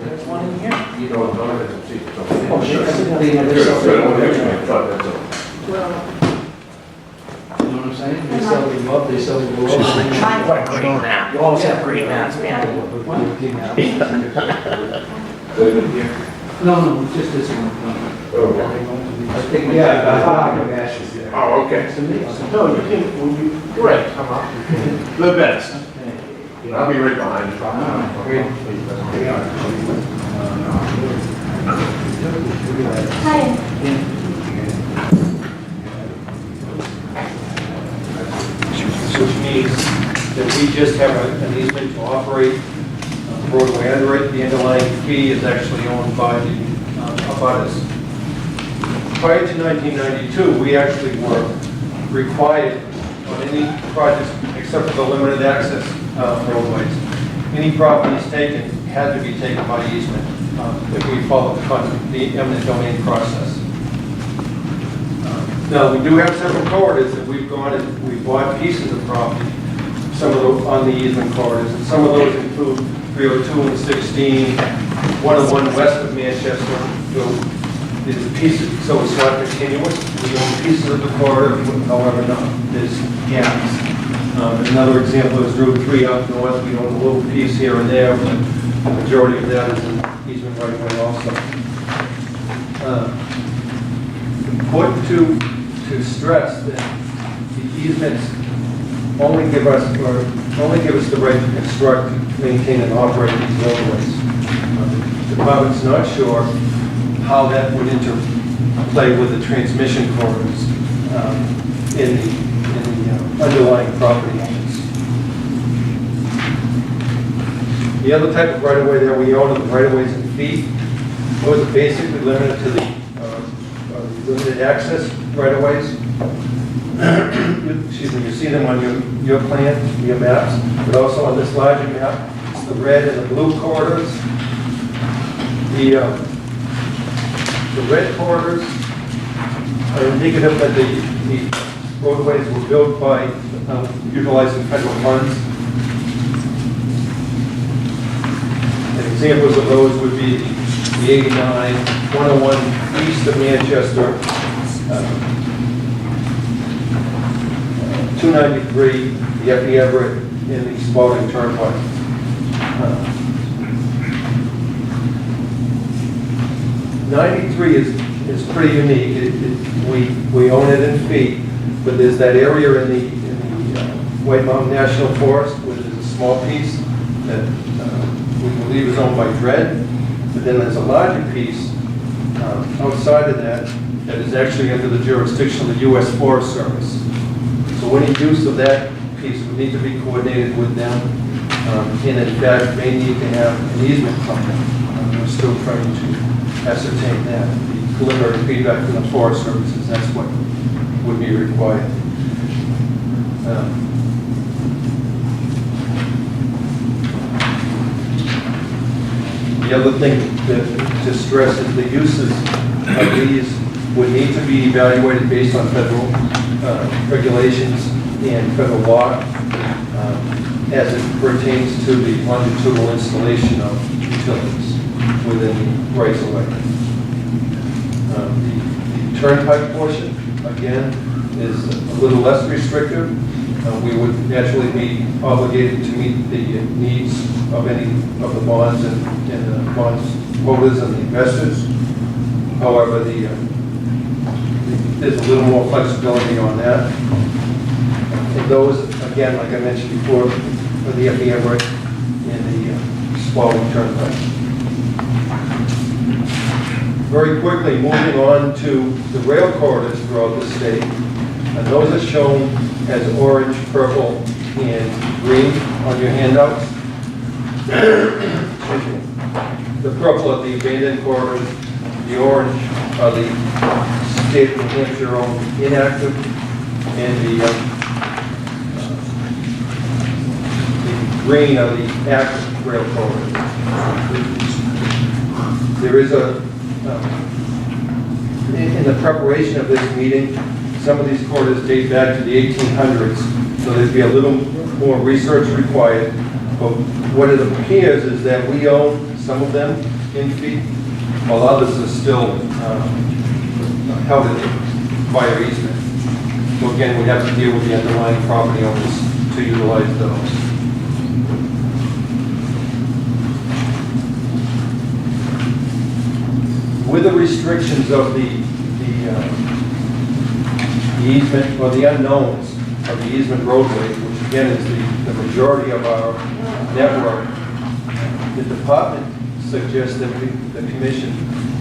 There's one in here? You don't know that. Oh, sure. You know what I'm saying? They sell them up, they sell them below. What a great map. You always have great maps, man. No, just this one. Oh, okay. No, you can, when you, right, come up. The best. I'll be right behind you. Hi. Which means that we just have an easement to operate roadway under it. The underlying fee is actually owned by the abutters. Prior to 1992, we actually were required on any projects except for the limited access roadways. Any properties taken had to be taken by easement if we followed the eminent domain process. Now, we do have several corridors that we've gone and we've bought pieces of property, some of those on the easement corridors, and some of those include 302 and 16, 101 west of Manchester. So there's pieces, so it's not continuous. We own pieces of the corridor, however, there's gaps. Another example is Route 3 up north. We own a little piece here and there, but the majority of that is an easement right away also. Important to stress that the easements only give us the right to construct, maintain, and operate these roadways. The department's not sure how that would interplay with the transmission corridors in the underlying property owners. The other type of right-of-way that we own are the right-of-ways in feet. Those are basically limited to the limited access right-of-ways. Excuse me, you see them on your plan, your maps, but also on this larger map, it's the red and the blue corridors. The red corridors are indicative that the roadways were built by utilizing federal funds. And examples of those would be the 89, 101 east of Manchester, 293, the F.E. Everett, and the Spalding Turnpike. 93 is pretty unique. We own it in feet, but there's that area in the White Mountain National Forest where there's a small piece that we believe is owned by Dred, but then there's a larger piece outside of that that is actually under the jurisdiction of the U.S. Forest Service. So any use of that piece would need to be coordinated with them, and in fact may need to have an easement from them. We're still trying to ascertain that. The preliminary feedback from the Forest Services, that's what would be required. The other thing to stress is the uses of these would need to be evaluated based on federal regulations and federal law as it pertains to the longitudinal installation of utilities within the rights of way. The turnpike portion, again, is a little less restrictive. We would naturally be obligated to meet the needs of any of the bonds and the bonds holders and the investors. However, there's a little more flexibility on that. And those, again, like I mentioned before, are the F.E. Everett and the Spalding Turnpike. Very quickly, moving on to the rail corridors throughout the state. And those are shown as orange, purple, and green on your handouts. The purple are the abandoned corridors, the orange are the state of New Hampshire owned inactive, and the green are the active rail corridors. There is in the preparation of this meeting, some of these corridors date back to the 1800s, so there'd be a little more research required. But what it appears is that we own some of them in fee, while others are still held in via easement. So again, we have to deal with the underlying property owners to utilize those. With the restrictions of the easement, or the unknowns of the easement roadway, which again is the majority of our network, the department suggests that the commission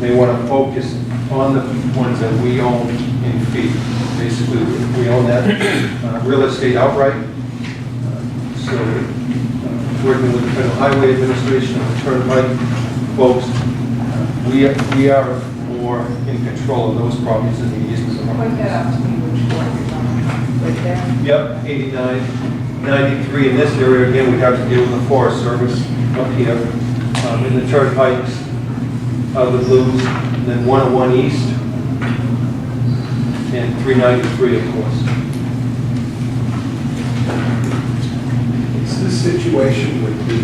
may want to focus on the ones that we own in fee. Basically, we own that real estate outright. So, working with the Federal Highway Administration and the Turnpike folks, we are more in control of those properties in the easement. Point that out to me, which one you're talking about, right there. Yep, 89, 93 in this area. Again, we have to deal with the Forest Service up here. In the Turnpikes, the blues, and then 101 East, and 393, of course. It's the situation with the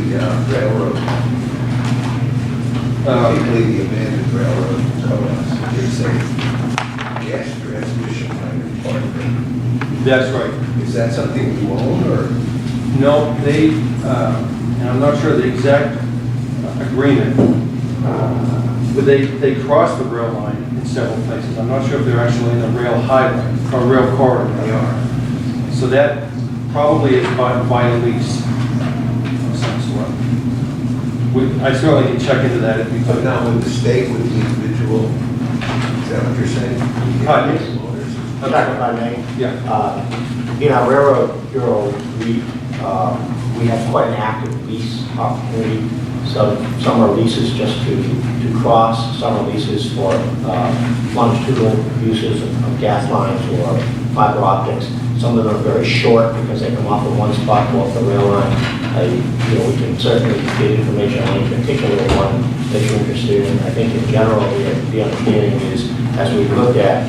railroad, particularly the abandoned railroad code-outs. There's a gas transmission line part of it. That's right. Is that something you own, or? No, they, and I'm not sure the exact agreement, but they cross the rail line in several places. I'm not sure if they're actually in the rail highway or rail corridor. They are. So that probably is by lease of some sort. I certainly can check into that if you But could. not with the state, with the individual, is that what you're saying? Pardon me? Back if I may. Yeah. In our railroad bureau, we have quite an active lease opportunity. So some are leases just to cross, some are leases for longitudinal uses of gas lines or fiber optics. Some of them are very short because they come off of one spot, go off the rail line. We can certainly get information on any particular one that you're interested in. I think in general, the understanding is, as we look at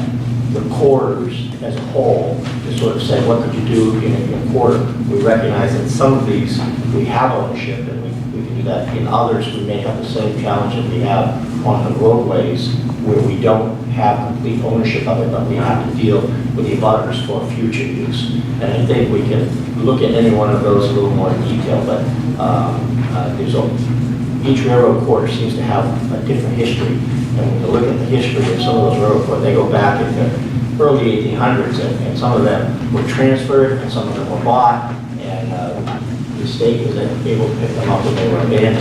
the corridors as a whole, to sort of say, what could you do in a corridor? We recognize that some of these, we have ownership, and we can do that. In others, we may have the same challenge that we have on the roadways, where we don't have complete ownership of it, but we have to deal with the abutters for future use. And I think we can look at any one of those a little more in detail, but each railroad corridor seems to have a different history. And when you look at the history of some of those railroad corridors, they go back into early 1800s, and some of them were transferred, and some of them were bought, and the state was able to pick them up when they were abandoned.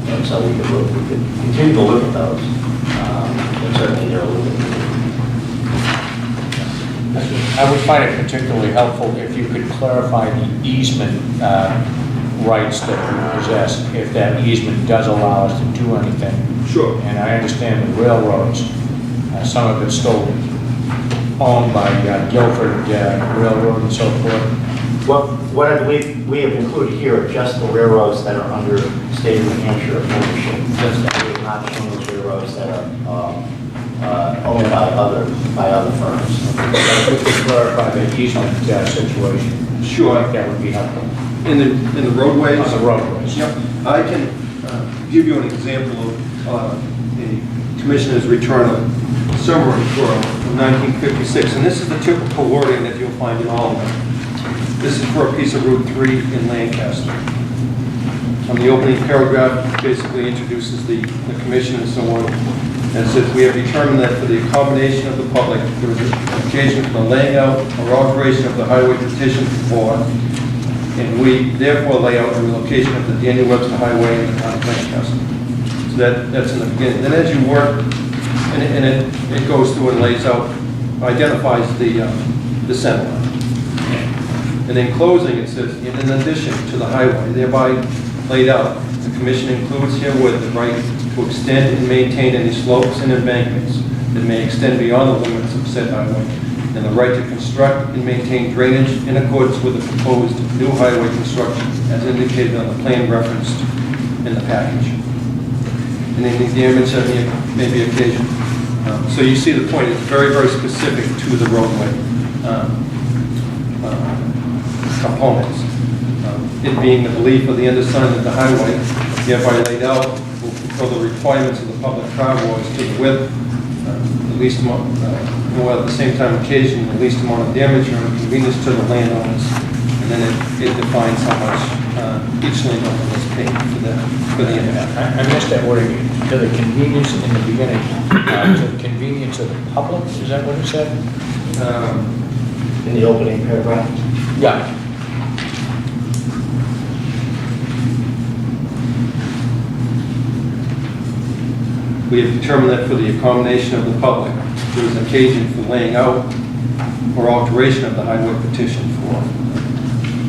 And so we could continue to look at those. And certainly they're a little bit. I would find it particularly helpful if you could clarify the easement rights that we possess, if that easement does allow us to do anything. Sure. And I understand the railroads, some of it's still owned by Guilford Railroad and so forth. Well, what I believe we have included here are just the railroads that are under state of New Hampshire ownership. Just that we have not shown those railroads that are owned by other firms. If we could clarify the easement situation. Sure. I think that would be helpful. In the roadways? On the roadways. Yep. I can give you an example of the Commissioner's return of summary for 1956, and this is the typical wording that you'll find in all of them. This is for a piece of Route 3 in Lancaster. On the opening paragraph, basically introduces the commission and so on. And it says, we have determined that for the accommodation of the public, there is an occasion for the laying out or alteration of the highway petition for, and we therefore lay out a relocation of the Daniel Webster Highway in the town of Lancaster. So that's in the beginning. Then as you work, and it goes through and lays out, identifies the center line. And in closing, it says, in addition to the highway thereby laid out, the commission includes herewith the right to extend and maintain any slopes and embankments that may extend beyond the limits of said highway, and the right to construct and maintain drainage in accordance with the proposed new highway construction as indicated on the plan referenced in the package. And any damage that may be occasioned. So you see the point, it's very, very specific to the roadway components. It being the belief of the undersigned that the highway hereby laid out will fulfill the requirements of the public car laws to the width, the least amount, or at the same time occasion, the least amount of damage or inconvenience to the landowners. And then it defines how much each landowner must pay for the impact. I missed that word again. To the convenience in the beginning, to the convenience of the public, is that what it said? In the opening paragraph. Yeah. We have determined that for the accommodation of the public, there is occasion for laying out or alteration of the highway petition for.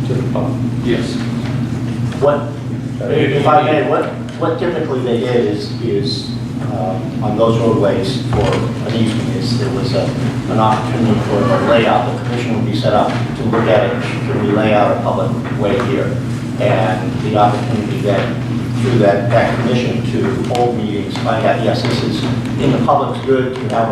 To the public. Yes. What, if I may, what typically they did is on those roadways for an evening is there was an opportunity for a layout. The commission would be set up to look at it, should we lay out a public way here? And the opportunity then through that commission to hold meetings, find out, yes, this is in the public's good to have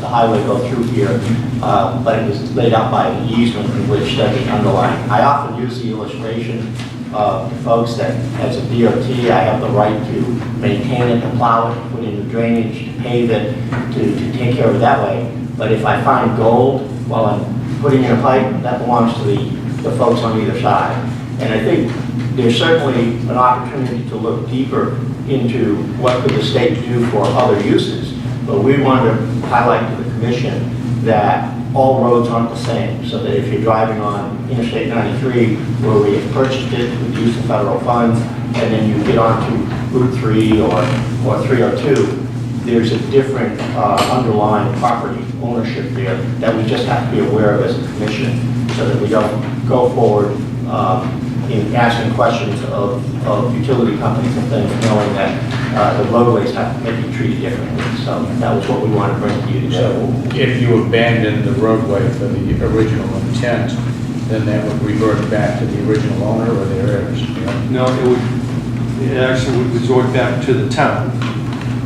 the highway go through here, but it was laid out by an easement in which that the underlying. I often use the illustration to folks that as a DOT, I have the right to maintain it, to plow it, to put in the drainage, to pave it, to take care of it that way. But if I find gold while I'm putting in a pipe, that belongs to the folks on either side. And I think there's certainly an opportunity to look deeper into what could the state do for other uses. But we want to highlight to the commission that all roads aren't the same, so that if you're driving on Interstate 93, where we have purchased it with the use of federal funds, and then you get onto Route 3 or 302, there's a different underlying property ownership there that we just have to be aware of as a commission, so that we don't go forward in asking questions of utility companies and things, knowing that the roadways have to be treated differently. So that was what we wanted to bring to you today. So if you abandon the roadway for the original intent, then that would revert back to the original owner or their heirs? No, it actually would resort back to the town,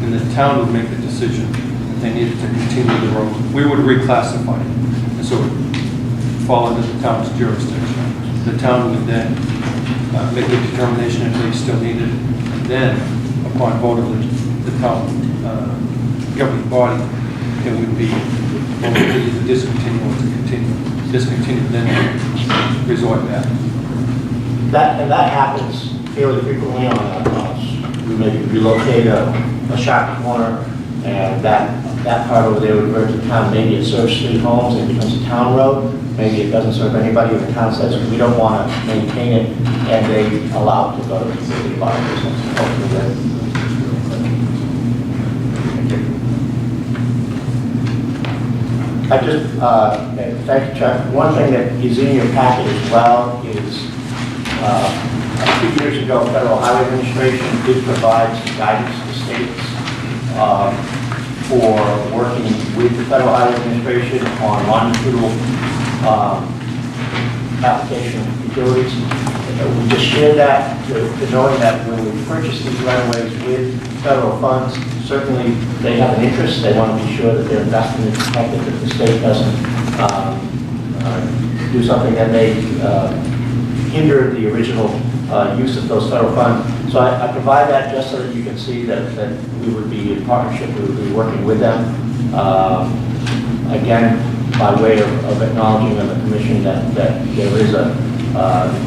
and the town would make the decision if they needed to continue the road. We would reclassify it, and so it would fall under the town's jurisdiction. The town would then make a determination if they still needed it, and then, upon vote of the town governing body, it would be either discontinue or to continue. Discontinue, then resort back. That happens fairly frequently on we maybe relocate a shopping corner, and that part over there would revert to the town. Maybe it serves 3 homes and becomes a town road. Maybe it doesn't serve anybody, and the town says we don't want to maintain it, and they allow it to go to the city by business. I just, thank you, Chuck. One thing that is in your packet as well is a few years ago, Federal Highway Administration did provide some guidance to states for working with the Federal Highway Administration on longitudinal application of utilities. We just shared that to knowing that when we purchase these right-of-ways with federal funds, certainly they have an interest. They want to be sure that their investment is protected, that the state doesn't do something that may hinder the original use of those federal funds. So I provide that just so that you can see that we would be in partnership, we would be working with them. Again, by way of acknowledging on the commission that there is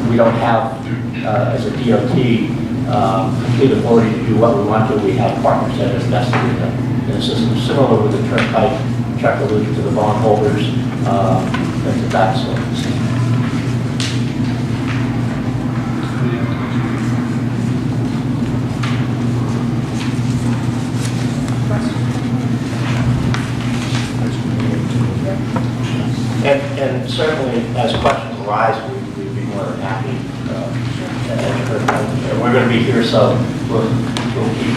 we don't have, as a DOT, complete authority to do what we want to. We have partners that are invested in the system, similar with the turnpike, Chuck alluded to the bondholders, things of that sort. And certainly, as questions arise, we'd be more than happy. We're going to be here, so we'll keep,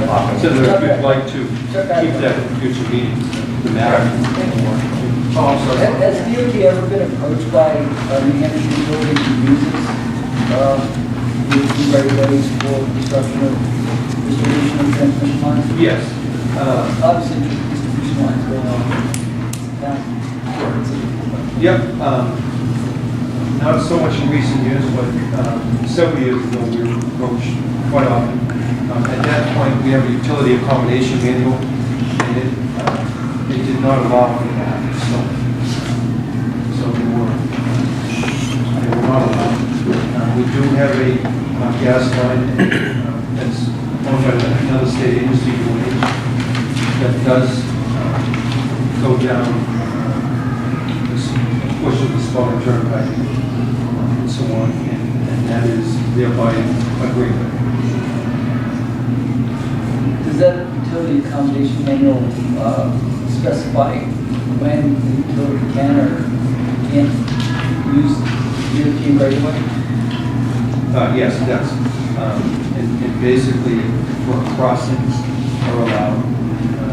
offering. So we'd like to keep that in future meetings. The matter. Has DOT ever been approached by New Hampshire utilities who uses the right-of-ways for construction of distribution and transmission lines? Yes. Obviously, distribution lines going on. Yep. I not so much in recent years, but several years ago, we were approached quite often. At that point, we have a utility accommodation manual, and it did not allow for that, so they were not allowed. We do have a gas line that's owned by another state agency that does go down this portion of the Spalding Turnpike and so on, and that is thereby agreement. Does that utility accommodation manual specify when the utility can or can't use European right of way? Yes, it does. And basically, for crossings are allowed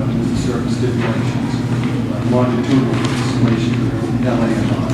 with certain stipulations, longitudinal installations that are LA and on.